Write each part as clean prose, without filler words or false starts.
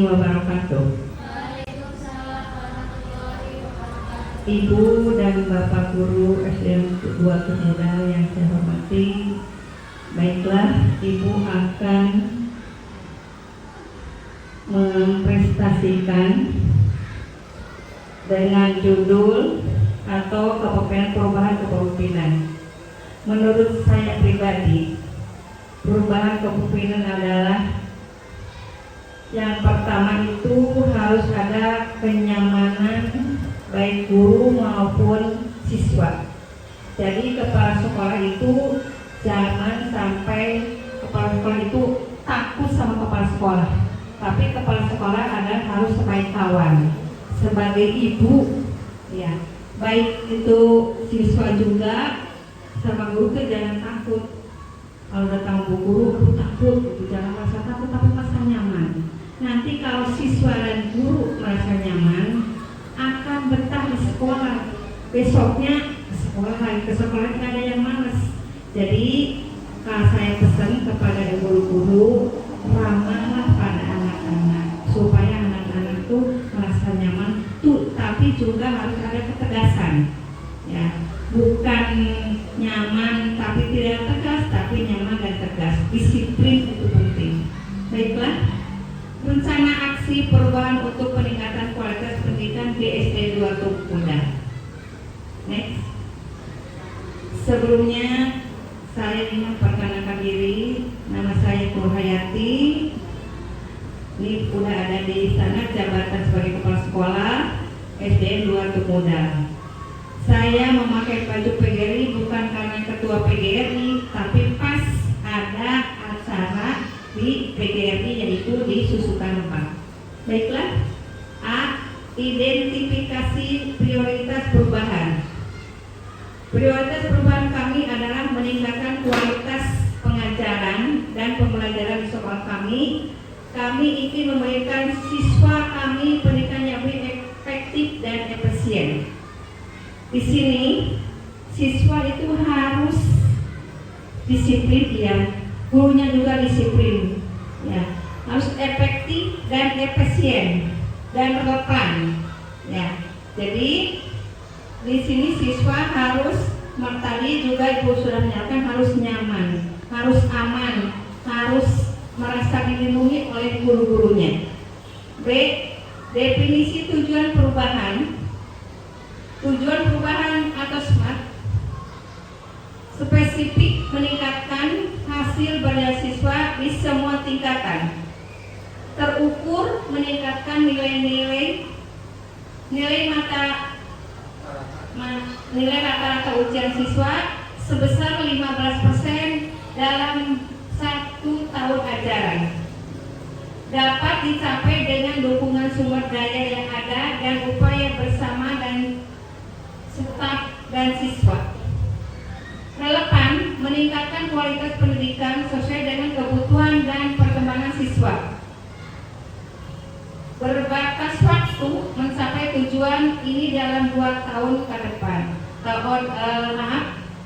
wabarakatuh. Ibu dan Bapak Guru SDN 2 Tumudal yang saya hormati, baiklah, Ibu akan mempresentasikan dengan judul atau perubahan kepemimpinan. Menurut saya pribadi, perubahan kepemimpinan adalah yang pertama itu harus ada kenyamanan baik guru maupun siswa. Jadi kepala sekolah itu jangan sampai kepala sekolah itu takut sama kepala sekolah, tapi kepala sekolah harus sebagai kawan, sebagai ibu, ya. Baik itu siswa juga sama guru itu jangan takut. Kalau datang bu guru, aku takut, gitu. Jangan merasa takut, tapi merasa nyaman. Nanti kalau siswa dan guru merasa nyaman, akan betah di sekolah. Besoknya ke sekolah nggak ada yang malas. Jadi kalau saya pesan kepada guru-guru, ramahlah pada anak-anak supaya anak-anak itu merasa nyaman tuh, tapi juga harus ada ketegasan, ya. Bukan nyaman tapi tidak tegas, tapi nyaman dan tegas. Disiplin itu penting. Baiklah, rencana aksi perubahan untuk peningkatan kualitas pendidikan di SD 2 Tumudal. Next. Sebelumnya saya ingin memperkenalkan diri. Nama saya Nurhayati. Ini sudah ada di sana jabatan sebagai kepala sekolah SD 2 Tumudal. Saya memakai baju PGRI bukan karena ketua PGRI, tapi pas ada acara di PGRI yaitu di Susukan 4. Baiklah, A. Identifikasi prioritas perubahan. Prioritas perubahan kami adalah meningkatkan kualitas pengajaran dan pembelajaran di sekolah kami. Kami ingin memberikan siswa kami pendidikan yang lebih efektif dan efisien. Di sini siswa itu harus disiplin, ya. Gurunya juga disiplin, ya. Harus efektif dan efisien dan relevan, ya. Jadi di sini siswa harus, tadi juga Ibu sudah menyatakan, harus nyaman, harus aman, harus merasa dilindungi oleh guru-gurunya. B. Definisi tujuan perubahan. Tujuan perubahan atau SMART spesifik meningkatkan hasil belajar siswa di semua tingkatan. Terukur meningkatkan nilai rata-rata ujian siswa sebesar 15% dalam 1 tahun ajaran. Dapat dicapai dengan dukungan sumber daya yang ada dan upaya bersama dan staf dan siswa. Relevan meningkatkan kualitas pendidikan sesuai dengan kebutuhan dan perkembangan siswa. Berbatas waktu mencapai tujuan ini dalam 2 tahun ke depan. Tahun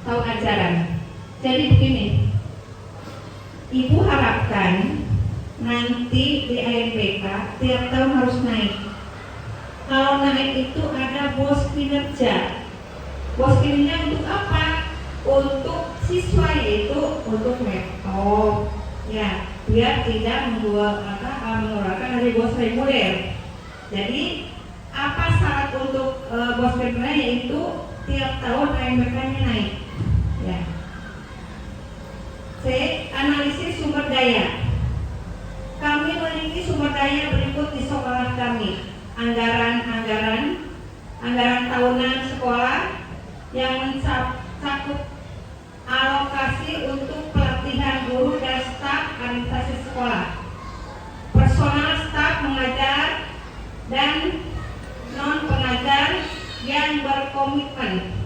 ajaran. Jadi begini, Ibu harapkan nanti di ANBK tiap tahun harus naik. Kalau naik itu ada bos kinerja. Bos kinerja untuk apa? Untuk siswa, yaitu untuk metode, ya, biar tidak mengeluarkan dari bos reguler. Jadi apa syarat untuk bos kinerja, yaitu tiap tahun ANBK-nya naik, ya. C. Analisis sumber daya. Kami memiliki sumber daya berikut di sekolah kami. Anggaran tahunan sekolah yang mencakup alokasi untuk pelatihan guru dan staf administrasi sekolah, personal staf mengajar dan non pengajar yang berkomitmen.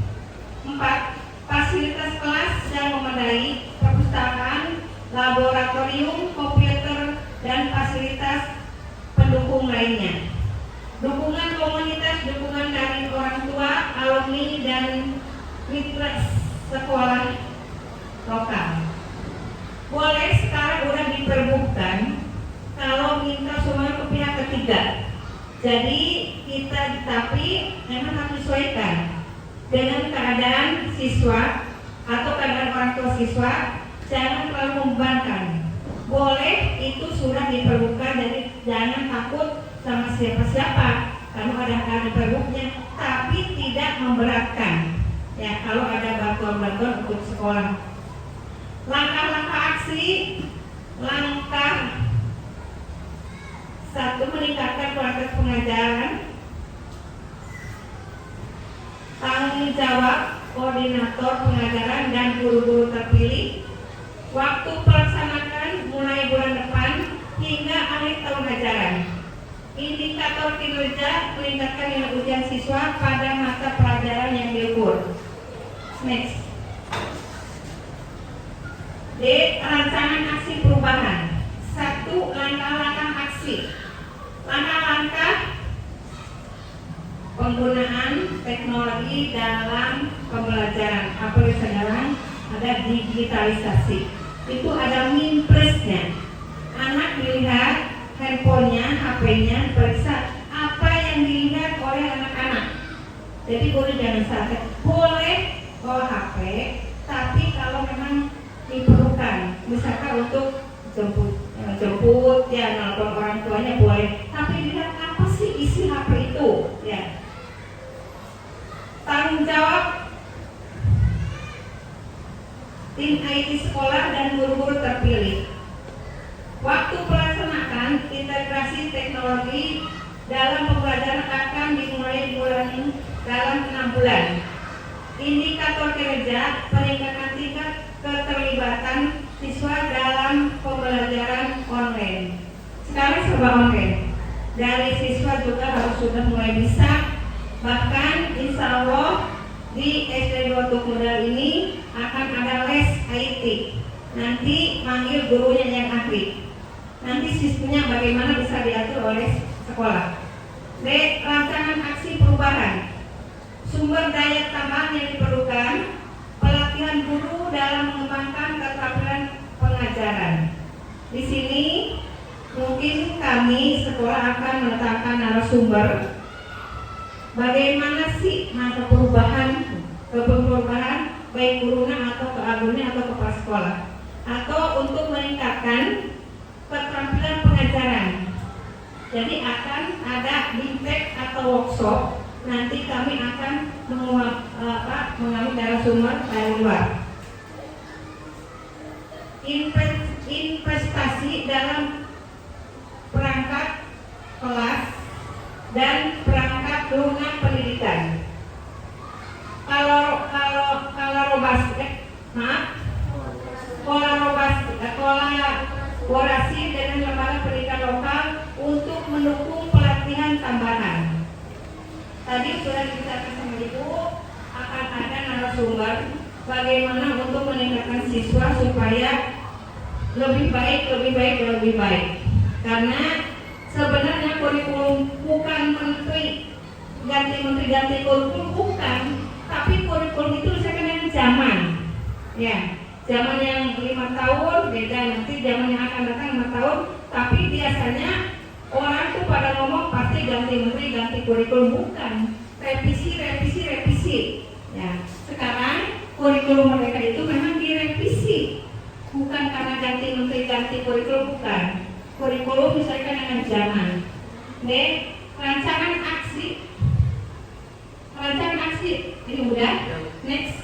4. Fasilitas kelas yang memadai, perpustakaan, laboratorium, komputer, dan fasilitas pendukung lainnya. Dukungan komunitas, dukungan dari orang tua, alumni, dan mitra sekolah lokal. Boleh sekarang udah diperbukan kalau minta semua ke pihak ketiga juga. Jadi kita tapi memang harus sesuaikan dengan keadaan siswa atau keadaan orang tua siswa. Jangan terlalu membebankan. Boleh itu sudah diperlukan, jadi jangan takut sama siapa-siapa kalau ada pergubnya, tapi tidak memberatkan. Ya, kalau ada bantuan-bantuan untuk sekolah. Langkah-langkah aksi, langkah 1, meningkatkan kualitas pengajaran. Tanggung jawab koordinator pengajaran dan guru-guru terpilih. Waktu pelaksanakan mulai bulan depan hingga akhir tahun ajaran. Indikator kinerja, meningkatkan nilai ujian siswa pada mata pelajaran yang diukur. Next. D. Rancangan aksi perubahan. 1. Langkah-langkah aksi. Langkah-langkah penggunaan teknologi dalam pembelajaran. Apalagi sekarang ada digitalisasi. Itu ada minpresnya. Anak dilihat handphonenya, HP-nya, periksa apa yang dilihat oleh anak-anak. Jadi guru jangan salah. Boleh bawa HP, tapi kalau memang diperlukan, misalkan untuk jemput ya, nelpon orang tuanya boleh. Tapi dilihat apa sih isi HP itu, ya. Tanggung jawab tim IT sekolah dan guru-guru terpilih. Waktu pelaksanaan integrasi teknologi dalam pembelajaran akan dimulai dalam 6 bulan. Indikator kinerja, peningkatan tingkat keterlibatan siswa dalam pembelajaran online. Sekarang serba online. Dari siswa juga harus sudah mulai bisa. Bahkan insya Allah di SD 2 Tukmudal ini akan ada les IT. Nanti manggil gurunya yang ahli. Nanti sistemnya bagaimana bisa diatur oleh sekolah. D. Rancangan aksi perubahan. Sumber daya tambahan yang diperlukan. Pelatihan guru dalam mengembangkan keterampilan pengajaran. Di sini mungkin kami sekolah akan meletakkan narasumber. Bagaimana sih masa perubahan baik gurunya atau keagunnya atau kepala sekolah, atau untuk meningkatkan keterampilan pengajaran. Jadi akan ada BIMTEK atau workshop. Nanti kami akan mengambil narasumber dari luar. Investasi dalam perangkat kelas dan perangkat lingkungan pendidikan. Kolaborasi dengan lembaga pendidikan lokal untuk mendukung pelatihan tambahan. Tadi sudah dibicarakan sama Ibu, akan ada narasumber bagaimana untuk meningkatkan siswa supaya lebih baik. Karena sebenarnya kurikulum bukan ganti kurikulum bukan, tapi kurikulum itu misalkan yang zaman, ya, zaman yang 5 tahun beda, nanti zaman yang akan datang 5 tahun, tapi biasanya orang tuh pada ngomong pasti ganti menteri, ganti kurikulum, bukan, revisi, ya. Sekarang kurikulum mereka itu memang direvisi, bukan karena ganti menteri, ganti kurikulum, bukan. Kurikulum misalkan dengan zaman. D. Rancangan aksi. Ini udah. Next.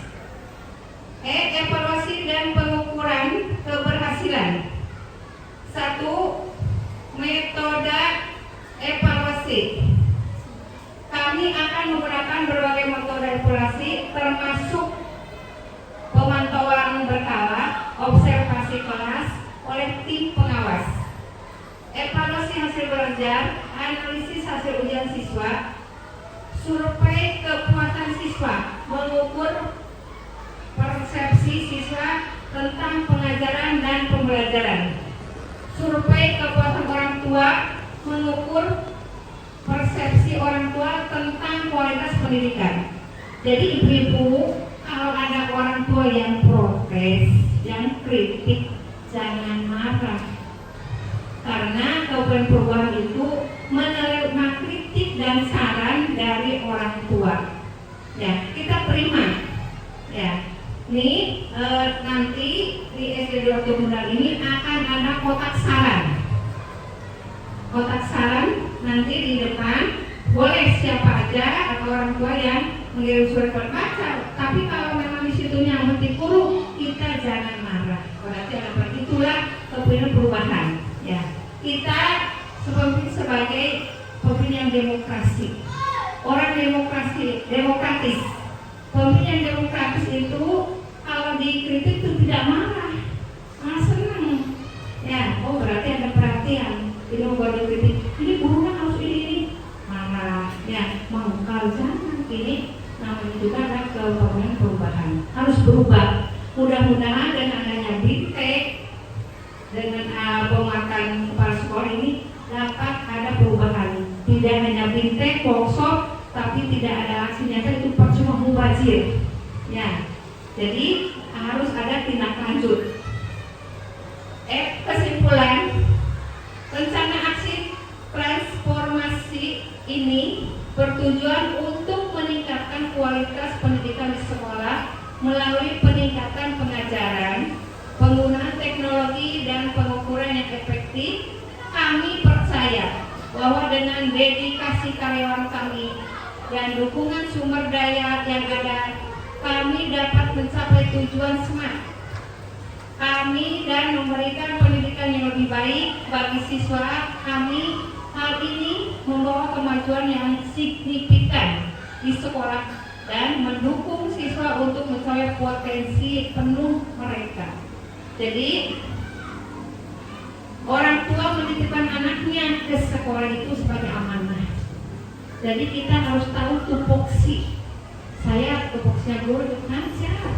E. Evaluasi dan pengukuran keberhasilan. 1. Metode evaluasi. Kami akan menggunakan berbagai metode evaluasi, termasuk pemantauan berkala, observasi kelas oleh tim pengawas, evaluasi hasil belajar, analisis hasil ujian siswa, survei kepuasan siswa, mengukur persepsi siswa tentang pengajaran dan pembelajaran, survei kepuasan orang tua, mengukur persepsi orang tua tentang kualitas pendidikan. Jadi ibu-ibu, kalau ada orang tua yang protes, yang kritik, jangan marah. Karena kabupaten perubahan itu kotak saran. Kotak saran nanti di depan boleh siapa aja atau orang tua yang mengirim surat berbaca. Tapi kalau memang di situnya mesti kurung, kita jangan marah. Berarti apa? Itulah kepemimpinan perubahan. Ya, kita sebagai pemimpin yang demokrasi, orang demokratis. Pemimpin yang demokratis itu kalau dikritik itu tidak marah, malah senang. Ya, oh berarti ada perhatian. Ini mau dikritik, ini gurunya harus ini marah. Ya, mengkal jangan. Ini namanya juga ada kepemimpinan perubahan. Harus berubah. Mudah-mudahan dengan adanya bintek, dengan penguatan kepala sekolah ini dapat ada perubahan. Tidak hanya bintek, workshop, tapi tidak ada aksi nyata, itu percuma mubazir. Ya, jadi harus ada tindak lanjut. Kesimpulan, rencana aksi transformasi ini bertujuan untuk meningkatkan kualitas pendidikan di sekolah melalui peningkatan pengajaran, penggunaan teknologi dan pengukuran yang efektif. Kami percaya bahwa dengan dedikasi karyawan kami dan dukungan sumber daya yang ada, kami dapat mencapai tujuan SMART kami dan memberikan pendidikan yang lebih baik bagi siswa kami. Hal ini membawa kemajuan yang signifikan di sekolah dan mendukung siswa untuk mencapai potensi penuh mereka. Jadi orang tua menitipkan anaknya ke sekolah itu sebagai amanah. Jadi kita harus tahu tupoksi. Saya tupoksinya guru kan siapa?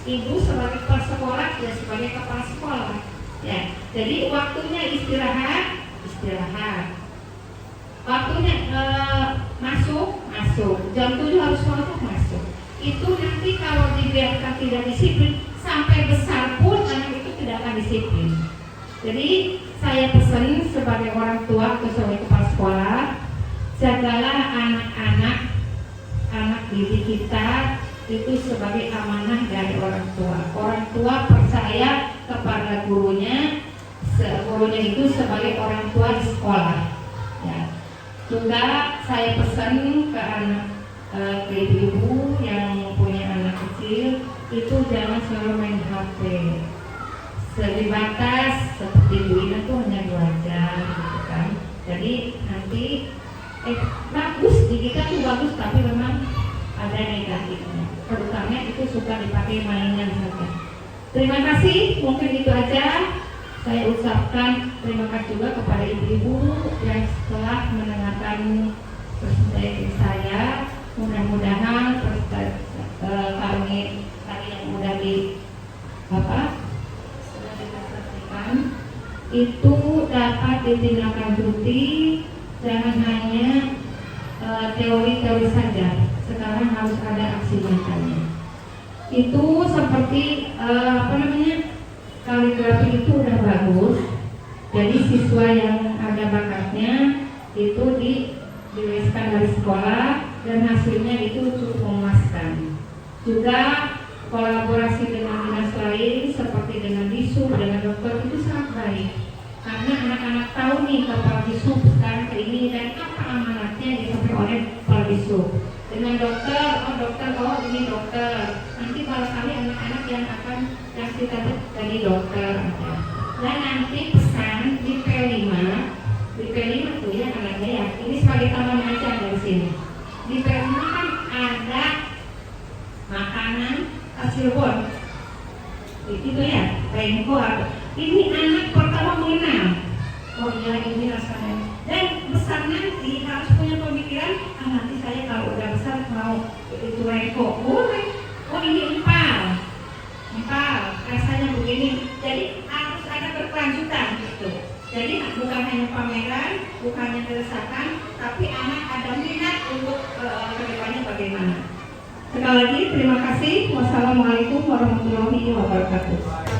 Ibu sebagai kepala sekolah, ya sebagai kepala sekolah. Ya, jadi waktunya istirahat. Waktunya masuk. Jam 7 harus masuk. Itu nanti kalau dibiarkan tidak disiplin, sampai besar pun anak itu tidak akan disiplin. Jadi saya pesan sebagai orang tua atau sebagai kepala sekolah, jagalah anak didik kita itu sebagai amanah dari orang tua. Orang tua percaya kepada gurunya itu sebagai orang tua di sekolah. Ya. Juga saya pesan ke anak, ke ibu yang punya anak kecil itu jangan selalu main HP. Lebih batas seperti Bu Ina tuh hanya 2 jam gitu kan. Jadi nanti bagus didikan tuh bagus, tapi memang ada negatifnya. Terutama itu suka dipakai mainan saja. Terima kasih, mungkin itu aja. Saya ucapkan terima kasih juga kepada ibu-ibu yang setelah mendengarkan presentasi saya. Mudah-mudahan kami tadi yang sudah dipresentasikan itu dapat ditindaklanjuti, jangan hanya teori-teori saja. Sekarang harus ada aksi nyatanya. Itu seperti kaligrafi itu udah bagus. Jadi siswa yang ada bakatnya itu dileskan dari sekolah dan hasilnya itu cukup memuaskan. Juga kolaborasi dengan dinas lain seperti dengan Disub, dengan dokter itu sangat baik. Karena anak-anak tahu nih kepala Disub sekarang ini dan apa amanatnya disampaikan oleh kepala Disub. Dengan dokter, ini dokter. Nanti kalau kali anak-anak yang akan kasih dari dokter ada. Dan nanti pesan di P5 tuh ya anaknya ya. Ini sebagai taman aja dari sini. Di P5 kan ada makanan Cirebon. Itu ya, Renko. Ini anak pertama mengenal. Oh iya ini rasanya. Dan besar nanti harus punya pemikiran, nanti saya kalau udah besar mau itu Renko. Boleh. Oh ini empal, rasanya begini. Jadi harus ada berkelanjutan gitu. Jadi bukan hanya pameran, bukan hanya keresahan, tapi anak ada minat untuk kedepannya bagaimana. Sekali lagi terima kasih. Wassalamualaikum warahmatullahi wabarakatuh.